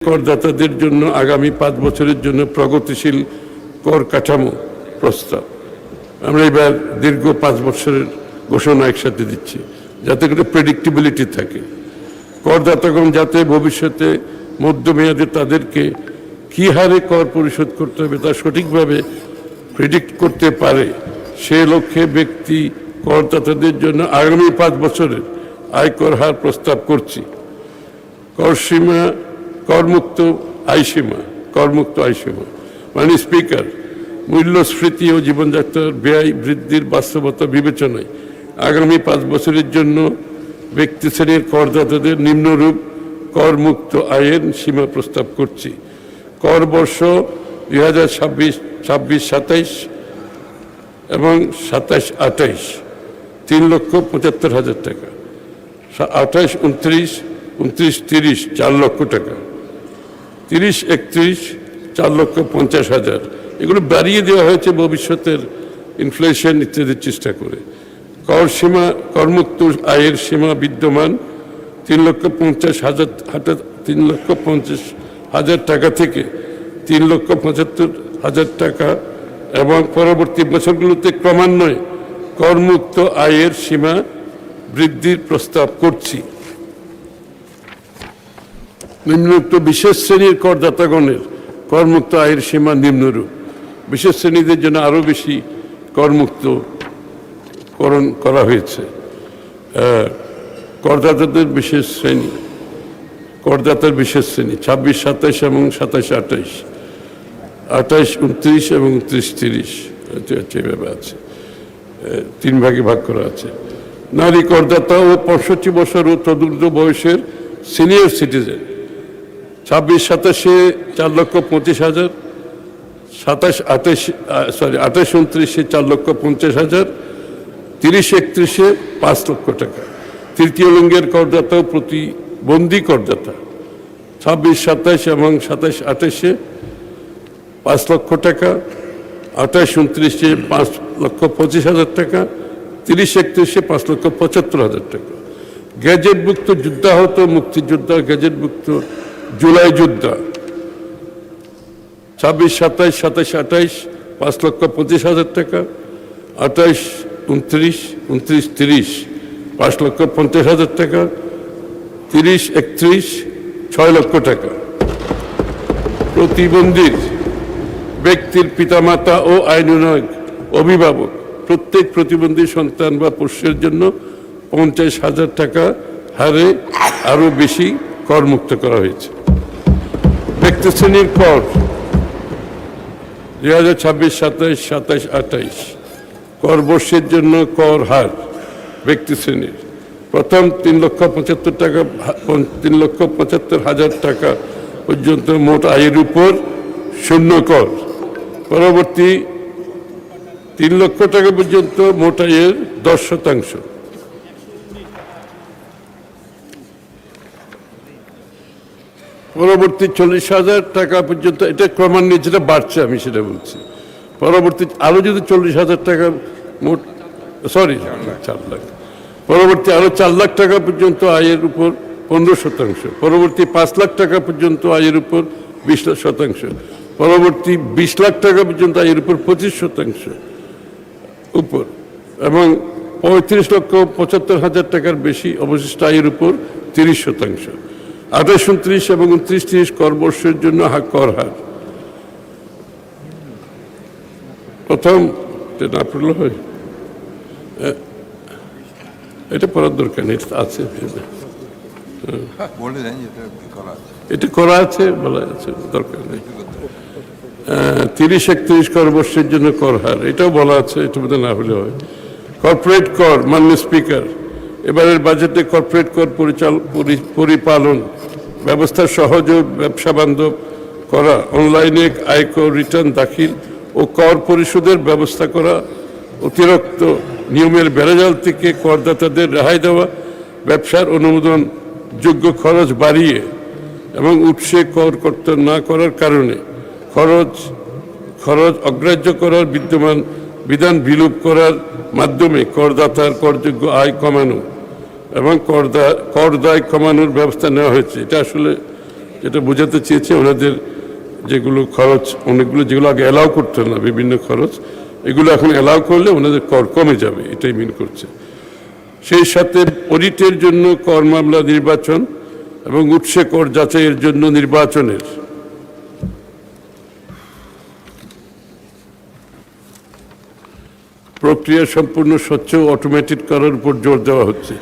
করদাতাদের জন্য আগামী 5 বছরের জন্য প্রগতিশীল কর কাঠামো প্রস্তাব আমরা এবার দীর্ঘ 5 বছরের ঘোষণা একসাথে দিচ্ছি, যাতে করে প্রেডিক্টেবিলিটি থাকে। করদাতাগণ যাতে ভবিষ্যতে মধ্যমেয়াদে তাদেরকে কী হারে কর পরিশোধ করতে হবে তা সঠিকভাবে প্রেডিক্ট করতে পারে, সে লক্ষ্যে ব্যক্তি করদাতাদের জন্য আগামী 5 বছরের আয়কর হার প্রস্তাব করছি। করসীমা করমুক্ত আয়সীমা মানে স্পিকার, মূল্যস্ফীতি ও জীবনযাত্রার ব্যয় বৃদ্ধির বাস্তবতা বিবেচনায় আগামী 5 বছরের জন্য ব্যক্তি শ্রেণীর করদাতাদের নিম্নরূপ করমুক্ত আয়ের সীমা প্রস্তাব করছি। কর বর্ষ 2026-27 এবং 27-28 3,75,000 টাকা, 28-29, 29-30 4 লক্ষ টাকা, 30-31 4,50,000। এগুলো বাড়িয়ে দেওয়া হয়েছে ভবিষ্যতের ইনফ্লেশন ইত্যাদির চেষ্টা করে। করমুক্ত আয়ের সীমা বিদ্যমান 3,50,000 টাকা থেকে 3,75,000 টাকা এবং পরবর্তী বছরগুলোতে ক্রমান্বয়ে করমুক্ত আয়ের সীমা বৃদ্ধির প্রস্তাব করছি। নিম্নোক্ত বিশেষ শ্রেণীর করদাতাগণের করমুক্ত আয়ের সীমা নিম্নরূপ। বিশেষ শ্রেণীদের জন্য আরও বেশি করমুক্তকরণ করা হয়েছে। করদাতার বিশেষ শ্রেণী 26-27 এবং 27-28, 28-29 এবং 29-30 এভাবে আছে, 3 ভাগে ভাগ করা আছে। নারী করদাতা ও 65 বছর ও তদূর্ধ্ব বয়সের সিনিয়র সিটিজেন 26-27 4,25,000, 28-29 4,50,000, 30-31 5 লক্ষ টাকা। তৃতীয় লিঙ্গের করদাতা ও প্রতিবন্ধী করদাতা 26-27 এবং 27-28 5 লক্ষ টাকা, 28-29 5,25,000 টাকা, 30-31 5,75,000 টাকা। গ্যাজেটভুক্ত যুদ্ধাহত মুক্তিযোদ্ধা, গ্যাজেটভুক্ত জুলাই যোদ্ধা 26-27 27-28 5,25,000 টাকা, 28-29 29-30 5,50,000 টাকা, 30-31 6 লক্ষ টাকা। প্রতিবন্ধী ব্যক্তির পিতামাতা ও আইনানুগ অভিভাবক প্রত্যেক প্রতিবন্ধী সন্তান বা পোষ্যের জন্য 50,000 টাকা হারে আরও বেশি করমুক্ত করা হয়েছে। ব্যক্তি শ্রেণীর কর 2026-27 27-28 কর বর্ষের জন্য কর হার ব্যক্তি শ্রেণীর প্রথম 3,75,000 টাকা পর্যন্ত মোট আয়ের উপর 0 কর, পরবর্তী 3 লক্ষ টাকা পর্যন্ত মোট আয়ের 10%, পরবর্তী 40,000 টাকা পর্যন্ত, এটা ক্রমান্বয়ে যেটা বাড়ছে আমি সেটা বলছি, পরবর্তী আরও যদি 40,000 টাকা মোট 4 লাখ, পরবর্তী আরও 4 লাখ টাকা পর্যন্ত আয়ের উপর 15%, পরবর্তী 5 লাখ টাকা পর্যন্ত আয়ের উপর 20%, পরবর্তী 20 লাখ টাকা পর্যন্ত আয়ের উপর 25% উপর, এবং 35,75,000 টাকার বেশি অবশিষ্ট আয়ের উপর 30%। 28-29 এবং 29-30 কর বর্ষের জন্য কর হার প্রথম না পড়লে হয়, এটা পড়ার দরকার নেই, আছে এটা করা আছে, বলা আছে, দরকার নেই। 30-31 কর বর্ষের জন্য কর হার এটাও বলা আছে, এটা বোধহয় না হলে হয়। কর্পোরেট কর মাননীয় স্পিকার, এবারের বাজেটে কর্পোরেট কর পরিপালন ব্যবস্থা সহজ ও ব্যবসা বান্ধব করা, অনলাইনে আয়কর রিটার্ন দাখিল ও কর পরিশোধের ব্যবস্থা করা, অতিরিক্ত নিয়মের বেড়াজাল থেকে করদাতাদের রেহাই দেওয়া, ব্যবসার অনুমোদন যোগ্য খরচ বাড়িয়ে এবং উৎসে কর করতে না করার কারণে খরচ অগ্রাহ্য করার বিদ্যমান বিধান বিলোপ করার মাধ্যমে করদাতার করযোগ্য আয় কমানো এবং কর দায় কমানোর ব্যবস্থা নেওয়া হয়েছে। এটা আসলে যেটা বোঝাতে চেয়েছে ওনাদের যেগুলো খরচ অনেকগুলো যেগুলো আগে অ্যালাউ করতেন না বিভিন্ন খরচ এগুলো এখন অ্যালাউ করলে ওনাদের কর কমে যাবে এটাই মিন করছে। সেই সাথে অডিটের জন্য কর মামলা নির্বাচন এবং উৎসে কর যাচাইয়ের জন্য নির্বাচনের প্রক্রিয়া সম্পূর্ণ স্বচ্ছ অটোমেটেড করার উপর জোর দেওয়া হচ্ছে।